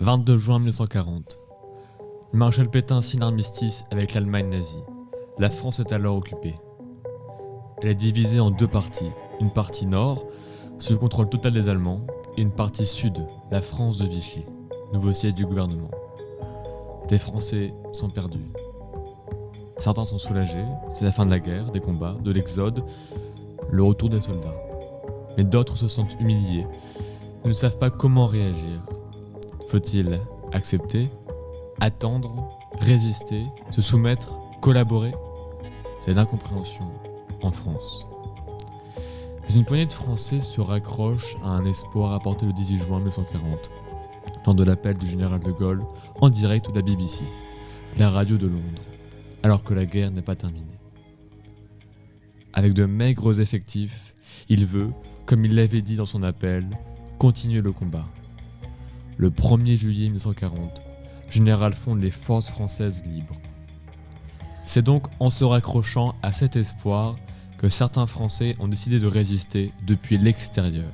22 juin 1940. Le maréchal Pétain signe l'armistice avec l'Allemagne nazie. La France est alors occupée. Elle est divisée en deux parties. Une partie nord, sous le contrôle total des Allemands, et une partie sud, la France de Vichy, nouveau siège du gouvernement. Les Français sont perdus. Certains sont soulagés, c'est la fin de la guerre, des combats, de l'exode, le retour des soldats. Mais d'autres se sentent humiliés, ils ne savent pas comment réagir. Faut-il accepter, attendre, résister, se soumettre, collaborer ? C'est l'incompréhension en France. Mais une poignée de Français se raccroche à un espoir apporté le 18 juin 1940, lors de l'appel du général de Gaulle en direct de la BBC, la radio de Londres, alors que la guerre n'est pas terminée. Avec de maigres effectifs, il veut, comme il l'avait dit dans son appel, continuer le combat. Le 1er juillet 1940, le général fonde les forces françaises libres. C'est donc en se raccrochant à cet espoir que certains Français ont décidé de résister depuis l'extérieur.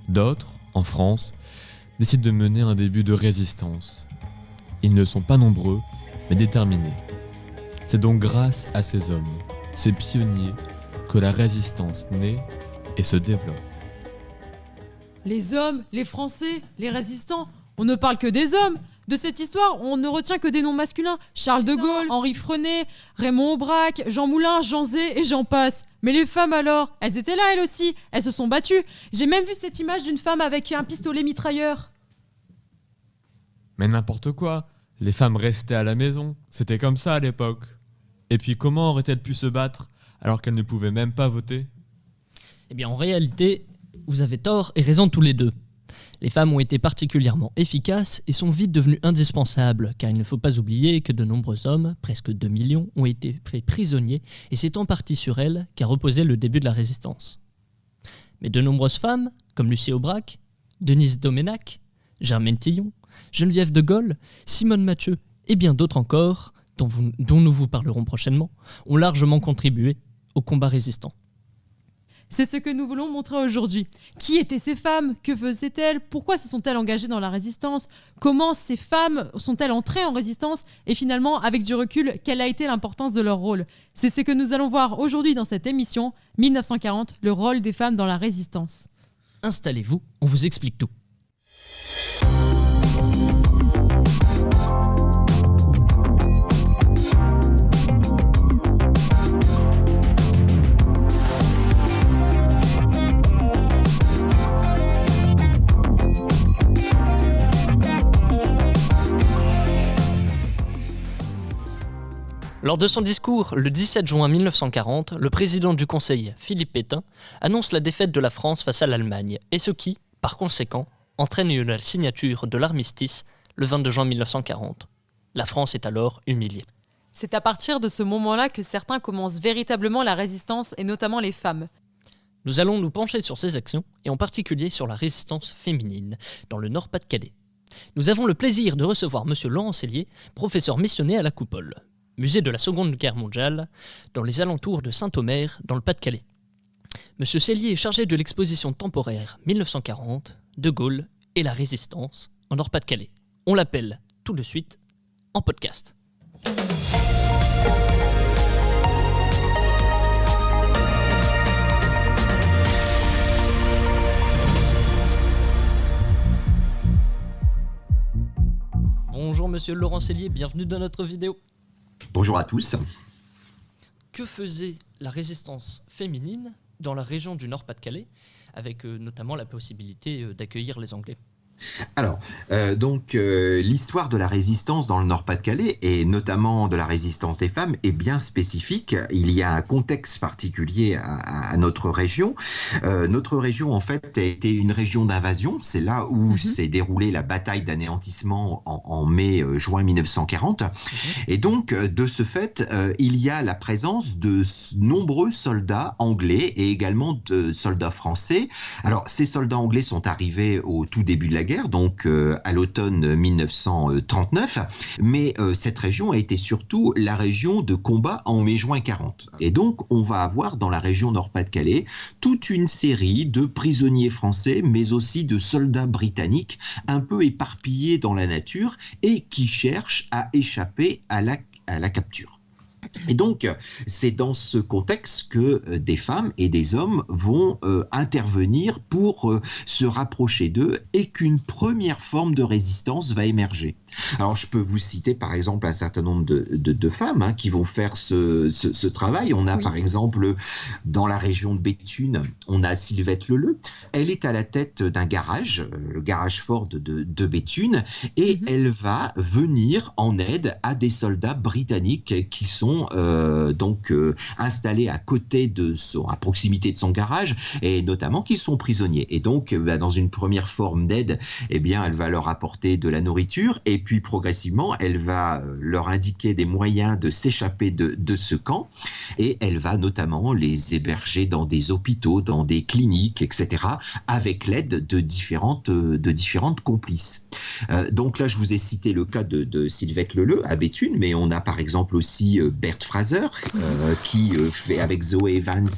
D'autres, en France, décident de mener un début de résistance. Ils ne sont pas nombreux, mais déterminés. C'est donc grâce à ces hommes, ces pionniers, que la résistance naît et se développe. Les hommes, les Français, les résistants, on ne parle que des hommes. De cette histoire, on ne retient que des noms masculins. Charles de Gaulle, Henri Frenay, Raymond Aubrac, Jean Moulin, Jean Zay et j'en passe. Mais les femmes alors, elles étaient là elles aussi, elles se sont battues. J'ai même vu cette image d'une femme avec un pistolet mitrailleur. Mais n'importe quoi, les femmes restaient à la maison, c'était comme ça à l'époque. Et puis comment auraient-elles pu se battre alors qu'elles ne pouvaient même pas voter ? Eh bien en réalité, vous avez tort et raison tous les deux. Les femmes ont été particulièrement efficaces et sont vite devenues indispensables, car il ne faut pas oublier que de nombreux hommes, presque 2 millions, ont été faits prisonniers, et c'est en partie sur elles qu'a reposé le début de la résistance. Mais de nombreuses femmes, comme Lucie Aubrac, Denise Doménac, Germaine Tillon, Geneviève de Gaulle, Simone Mathieu et bien d'autres encore, dont nous vous parlerons prochainement, ont largement contribué au combat résistant. C'est ce que nous voulons montrer aujourd'hui. Qui étaient ces femmes ? Que faisaient-elles ? Pourquoi se sont-elles engagées dans la résistance ? Comment ces femmes sont-elles entrées en résistance ? Et finalement, avec du recul, quelle a été l'importance de leur rôle ? C'est ce que nous allons voir aujourd'hui dans cette émission, 1940, le rôle des femmes dans la résistance. Installez-vous, on vous explique tout. Lors de son discours le 17 juin 1940, le président du Conseil, Philippe Pétain, annonce la défaite de la France face à l'Allemagne, et ce qui, par conséquent, entraîne la signature de l'armistice le 22 juin 1940. La France est alors humiliée. C'est à partir de ce moment-là que certains commencent véritablement la résistance, et notamment les femmes. Nous allons nous pencher sur ces actions, et en particulier sur la résistance féminine, dans le Nord-Pas-de-Calais. Nous avons le plaisir de recevoir M. Laurent Sellier, professeur missionné à la Coupole, musée de la Seconde Guerre mondiale, dans les alentours de Saint-Omer, dans le Pas-de-Calais. M. Sellier est chargé de l'exposition temporaire 1940, De Gaulle et la Résistance, en Nord-Pas-de-Calais. On l'appelle tout de suite en podcast. Bonjour Monsieur Laurent Sellier, bienvenue dans notre vidéo. Bonjour à tous. Que faisait la résistance féminine dans la région du Nord-Pas-de-Calais, avec notamment la possibilité d'accueillir les Anglais ? Alors, l'histoire de la résistance dans le Nord-Pas-de-Calais, et notamment de la résistance des femmes, est bien spécifique. Il y a un contexte particulier à notre région. Notre région, en fait, a été une région d'invasion. C'est là où s'est déroulée la bataille d'anéantissement en mai-juin 1940. Et donc, de ce fait, il y a la présence de nombreux soldats anglais et également de soldats français. Alors, ces soldats anglais sont arrivés au tout début de la guerre. l'après-guerre, donc à l'automne 1939. Mais cette région a été surtout la région de combat en mai-juin 40. Et donc, on va avoir dans la région Nord-Pas-de-Calais toute une série de prisonniers français, mais aussi de soldats britanniques, un peu éparpillés dans la nature et qui cherchent à échapper à la capture. Et donc, c'est dans ce contexte que des femmes et des hommes vont intervenir pour se rapprocher d'eux et qu'une première forme de résistance va émerger. Alors, je peux vous citer par exemple un certain nombre de femmes qui vont faire ce travail. On a par exemple, dans la région de Béthune, on a Sylvette Leleu. Elle est à la tête d'un garage, le garage fort de Béthune, et elle va venir en aide à des soldats britanniques qui sont installés à proximité de son garage, et notamment qui sont prisonniers. Et donc, dans une première forme d'aide, eh bien, elle va leur apporter de la nourriture, et puis progressivement, elle va leur indiquer des moyens de s'échapper de ce camp, et elle va notamment les héberger dans des hôpitaux, dans des cliniques, etc., avec l'aide de différentes complices. Donc là, je vous ai cité le cas de Sylvette Leleu à Béthune, mais on a par exemple aussi Bert Fraser, qui fait avec Zoé Evans,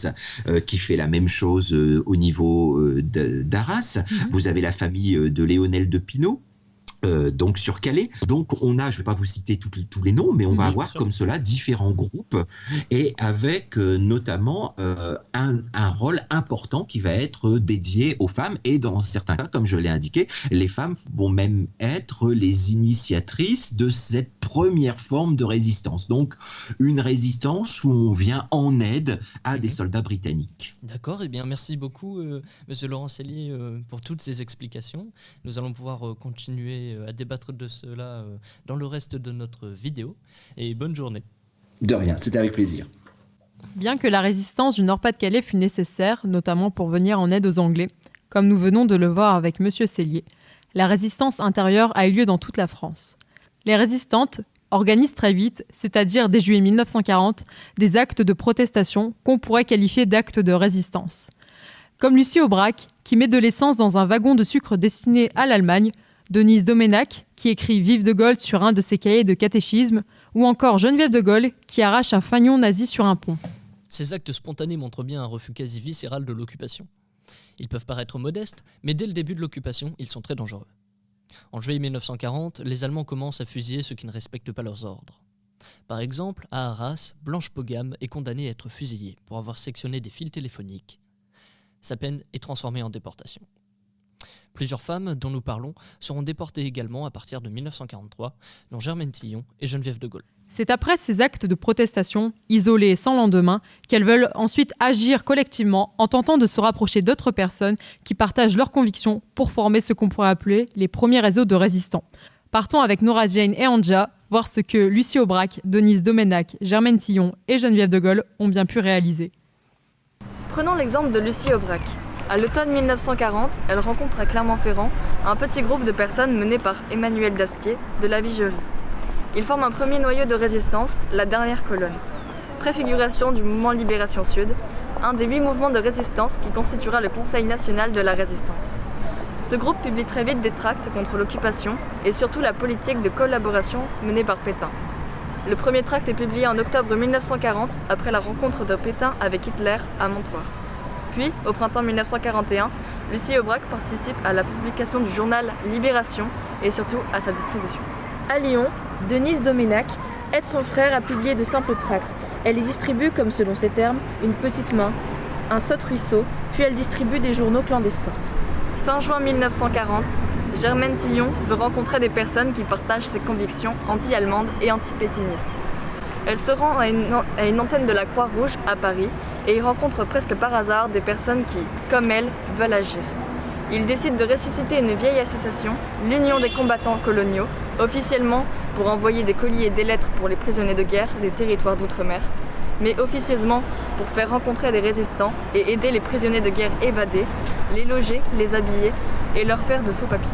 qui fait la même chose au niveau d'Arras. Vous avez la famille de Léonel de Pinault, donc sur Calais. Donc on a, je ne vais pas vous citer tous les noms, mais on va avoir comme cela différents groupes, et avec notamment un rôle important qui va être dédié aux femmes, et dans certains cas, comme je l'ai indiqué, les femmes vont même être les initiatrices de cette première forme de résistance. Donc une résistance où on vient en aide à des soldats britanniques. D'accord, et bien merci beaucoup Monsieur Laurent Cellier pour toutes ces explications. Nous allons pouvoir continuer à débattre de cela dans le reste de notre vidéo, et bonne journée. De rien, c'était avec plaisir. Bien que la résistance du Nord-Pas-de-Calais fût nécessaire, notamment pour venir en aide aux Anglais, comme nous venons de le voir avec Monsieur Cellier, la résistance intérieure a eu lieu dans toute la France. Les résistantes organisent très vite, c'est-à-dire dès juillet 1940, des actes de protestation qu'on pourrait qualifier d'actes de résistance. Comme Lucie Aubrac, qui met de l'essence dans un wagon de sucre destiné à l'Allemagne, Denise Doménac, qui écrit « Vive de Gaulle » sur un de ses cahiers de catéchisme, ou encore Geneviève de Gaulle, qui arrache un fanion nazi sur un pont. Ces actes spontanés montrent bien un refus quasi viscéral de l'occupation. Ils peuvent paraître modestes, mais dès le début de l'occupation, ils sont très dangereux. En juillet 1940, les Allemands commencent à fusiller ceux qui ne respectent pas leurs ordres. Par exemple, à Arras, Blanche Pogam est condamnée à être fusillée pour avoir sectionné des fils téléphoniques. Sa peine est transformée en déportation. Plusieurs femmes dont nous parlons seront déportées également à partir de 1943, dont Germaine Tillon et Geneviève de Gaulle. C'est après ces actes de protestation, isolés et sans lendemain, qu'elles veulent ensuite agir collectivement en tentant de se rapprocher d'autres personnes qui partagent leurs convictions pour former ce qu'on pourrait appeler les premiers réseaux de résistants. Partons avec Nora Jane et Anja, voir ce que Lucie Aubrac, Denise Doménac, Germaine Tillon et Geneviève de Gaulle ont bien pu réaliser. Prenons l'exemple de Lucie Aubrac. À l'automne 1940, elle rencontre à Clermont-Ferrand un petit groupe de personnes mené par Emmanuel Dastier de la Vigerie. Ils forment un premier noyau de résistance, la dernière colonne. Préfiguration du mouvement Libération Sud, un des 8 mouvements de résistance qui constituera le Conseil national de la résistance. Ce groupe publie très vite des tracts contre l'occupation et surtout la politique de collaboration menée par Pétain. Le premier tract est publié en octobre 1940 après la rencontre de Pétain avec Hitler à Montoire. Puis, au printemps 1941, Lucie Aubrac participe à la publication du journal Libération et surtout à sa distribution. À Lyon, Denise Doménac aide son frère à publier de simples tracts. Elle y distribue, comme selon ses termes, une petite main, un saute-ruisseau, puis elle distribue des journaux clandestins. Fin juin 1940, Germaine Tillon veut rencontrer des personnes qui partagent ses convictions anti-allemandes et anti-pétinistes. Elle se rend à une antenne de la Croix-Rouge à Paris et y rencontre presque par hasard des personnes qui, comme elle, veulent agir. Ils décident de ressusciter une vieille association, l'Union des combattants coloniaux, officiellement pour envoyer des colis et des lettres pour les prisonniers de guerre des territoires d'outre-mer, mais officieusement pour faire rencontrer des résistants et aider les prisonniers de guerre évadés, les loger, les habiller et leur faire de faux papiers.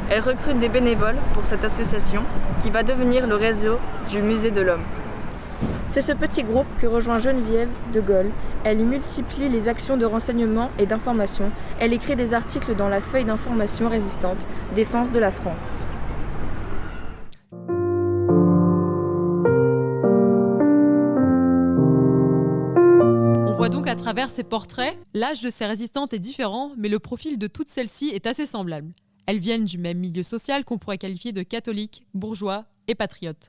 Elle recrute des bénévoles pour cette association qui va devenir le réseau du Musée de l'Homme. C'est ce petit groupe que rejoint Geneviève de Gaulle. Elle y multiplie les actions de renseignement et d'information. Elle écrit des articles dans la feuille d'information résistante, Défense de la France. On voit donc à travers ces portraits, l'âge de ces résistantes est différent, mais le profil de toutes celles-ci est assez semblable. Elles viennent du même milieu social qu'on pourrait qualifier de catholiques, bourgeois et patriotes.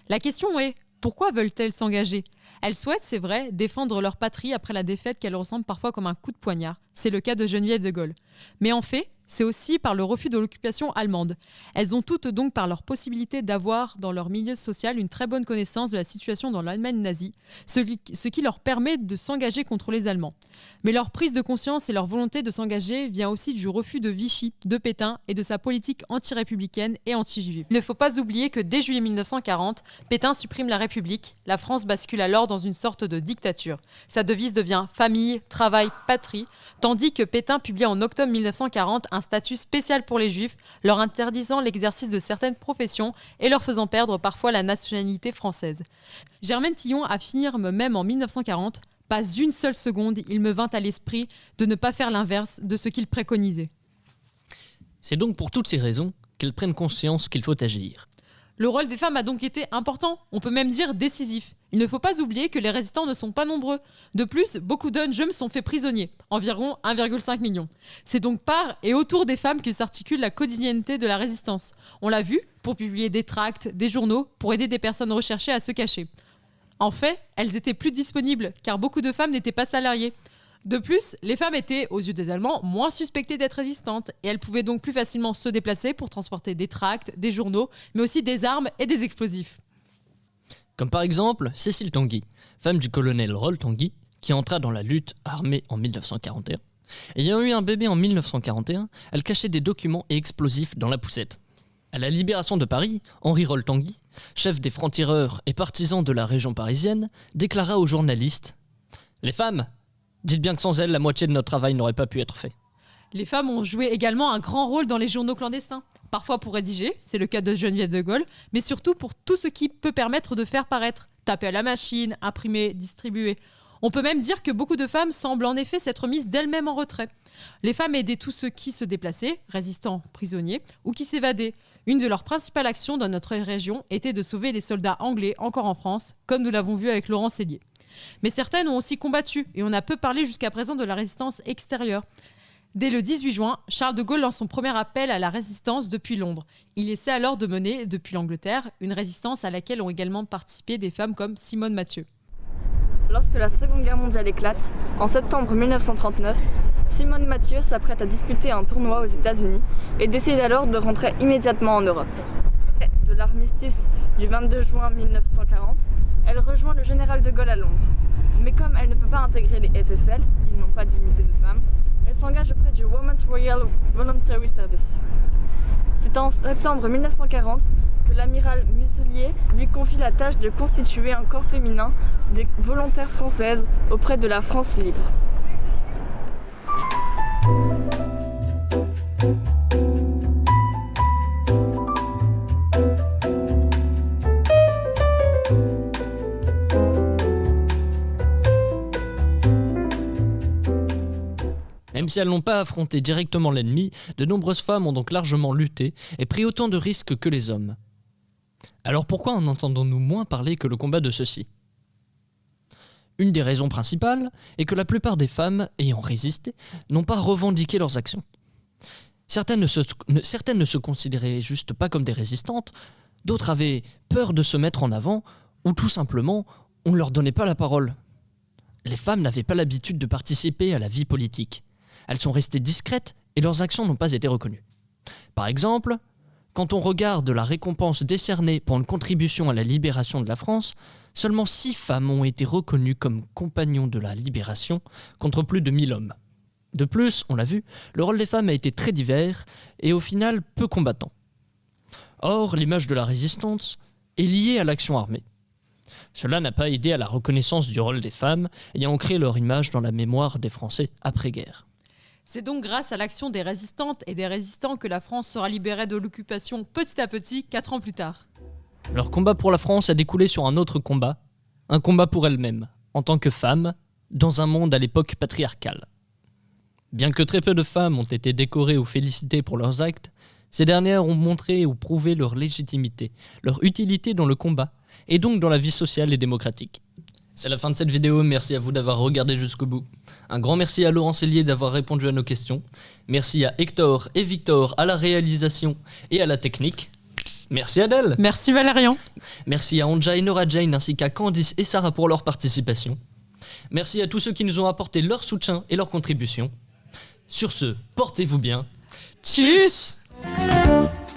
La question est, pourquoi veulent-elles s'engager ? Elles souhaitent, c'est vrai, défendre leur patrie après la défaite qu'elles ressentent parfois comme un coup de poignard. C'est le cas de Geneviève de Gaulle. Mais en fait, c'est aussi par le refus de l'occupation allemande. Elles ont toutes donc par leur possibilité d'avoir dans leur milieu social une très bonne connaissance de la situation dans l'Allemagne nazie, ce qui leur permet de s'engager contre les Allemands. Mais leur prise de conscience et leur volonté de s'engager vient aussi du refus de Vichy, de Pétain et de sa politique anti-républicaine et anti-juive. Il ne faut pas oublier que dès juillet 1940, Pétain supprime la République, la France bascule alors dans une sorte de dictature. Sa devise devient famille, travail, patrie, tandis que Pétain publie en octobre 1940 un statut spécial pour les Juifs, leur interdisant l'exercice de certaines professions et leur faisant perdre parfois la nationalité française. Germaine Tillon affirme même en 1940 « Pas une seule seconde, il me vint à l'esprit de ne pas faire l'inverse de ce qu'il préconisait. » C'est donc pour toutes ces raisons qu'elles prennent conscience qu'il faut agir. Le rôle des femmes a donc été important, on peut même dire décisif. Il ne faut pas oublier que les résistants ne sont pas nombreux. De plus, beaucoup d'hommes sont faits prisonniers, environ 1,5 million. C'est donc par et autour des femmes que s'articule la quotidienneté de la résistance. On l'a vu, pour publier des tracts, des journaux, pour aider des personnes recherchées à se cacher. En fait, elles étaient plus disponibles, car beaucoup de femmes n'étaient pas salariées. De plus, les femmes étaient, aux yeux des Allemands, moins suspectées d'être résistantes, et elles pouvaient donc plus facilement se déplacer pour transporter des tracts, des journaux, mais aussi des armes et des explosifs. Comme par exemple Cécile Tanguy, femme du colonel Roll Tanguy, qui entra dans la lutte armée en 1941. Ayant eu un bébé en 1941, elle cachait des documents et explosifs dans la poussette. À la libération de Paris, Henri Roll Tanguy, chef des francs-tireurs et partisan de la région parisienne, déclara aux journalistes « Les femmes, dites bien que sans elles, la moitié de notre travail n'aurait pas pu être fait. » Les femmes ont joué également un grand rôle dans les journaux clandestins. Parfois pour rédiger, c'est le cas de Geneviève de Gaulle, mais surtout pour tout ce qui peut permettre de faire paraître, taper à la machine, imprimer, distribuer. On peut même dire que beaucoup de femmes semblent en effet s'être mises d'elles-mêmes en retrait. Les femmes aidaient tous ceux qui se déplaçaient, résistants, prisonniers, ou qui s'évadaient. Une de leurs principales actions dans notre région était de sauver les soldats anglais encore en France, comme nous l'avons vu avec Laurent Sellier. Mais certaines ont aussi combattu, et on a peu parlé jusqu'à présent de la résistance extérieure. Dès le 18 juin, Charles de Gaulle lance son premier appel à la résistance depuis Londres. Il essaie alors de mener, depuis l'Angleterre, une résistance à laquelle ont également participé des femmes comme Simone Mathieu. Lorsque la Seconde Guerre mondiale éclate, en septembre 1939, Simone Mathieu s'apprête à disputer un tournoi aux États-Unis et décide alors de rentrer immédiatement en Europe. De l'armistice du 22 juin 1940, elle rejoint le général de Gaulle à Londres. Mais comme elle ne peut pas intégrer les FFL, ils n'ont pas d'unité de femmes, elle s'engage auprès du Women's Royal Voluntary Service. C'est en septembre 1940 que l'amiral Muselier lui confie la tâche de constituer un corps féminin des volontaires françaises auprès de la France libre. Même si elles n'ont pas affronté directement l'ennemi, de nombreuses femmes ont donc largement lutté et pris autant de risques que les hommes. Alors pourquoi en entendons-nous moins parler que le combat de ceux-ci ? Une des raisons principales est que la plupart des femmes ayant résisté n'ont pas revendiqué leurs actions. Certaines ne se considéraient juste pas comme des résistantes, d'autres avaient peur de se mettre en avant, ou tout simplement, on ne leur donnait pas la parole. Les femmes n'avaient pas l'habitude de participer à la vie politique. Elles sont restées discrètes et leurs actions n'ont pas été reconnues. Par exemple, quand on regarde la récompense décernée pour une contribution à la libération de la France, seulement 6 femmes ont été reconnues comme compagnons de la libération contre plus de 1000 hommes. De plus, on l'a vu, le rôle des femmes a été très divers et au final peu combattant. Or, l'image de la résistance est liée à l'action armée. Cela n'a pas aidé à la reconnaissance du rôle des femmes, ayant ancré leur image dans la mémoire des Français après-guerre. C'est donc grâce à l'action des résistantes et des résistants que la France sera libérée de l'occupation petit à petit, 4 ans plus tard. Leur combat pour la France a découlé sur un autre combat, Un combat pour elles-mêmes, en tant que femmes, dans un monde à l'époque patriarcal. Bien que très peu de femmes ont été décorées ou félicitées pour leurs actes, ces dernières ont montré ou prouvé leur légitimité, leur utilité dans le combat, et donc dans la vie sociale et démocratique. C'est la fin de cette vidéo, merci à vous d'avoir regardé jusqu'au bout. Un grand merci à Laurent Cellier d'avoir répondu à nos questions. Merci à Hector et Victor à la réalisation et à la technique. Merci Adèle. Merci Valérian. Merci à Anja et Nora Jane ainsi qu'à Candice et Sarah pour leur participation. Merci à tous ceux qui nous ont apporté leur soutien et leur contribution. Sur ce, portez-vous bien. Tchuss. Tchuss.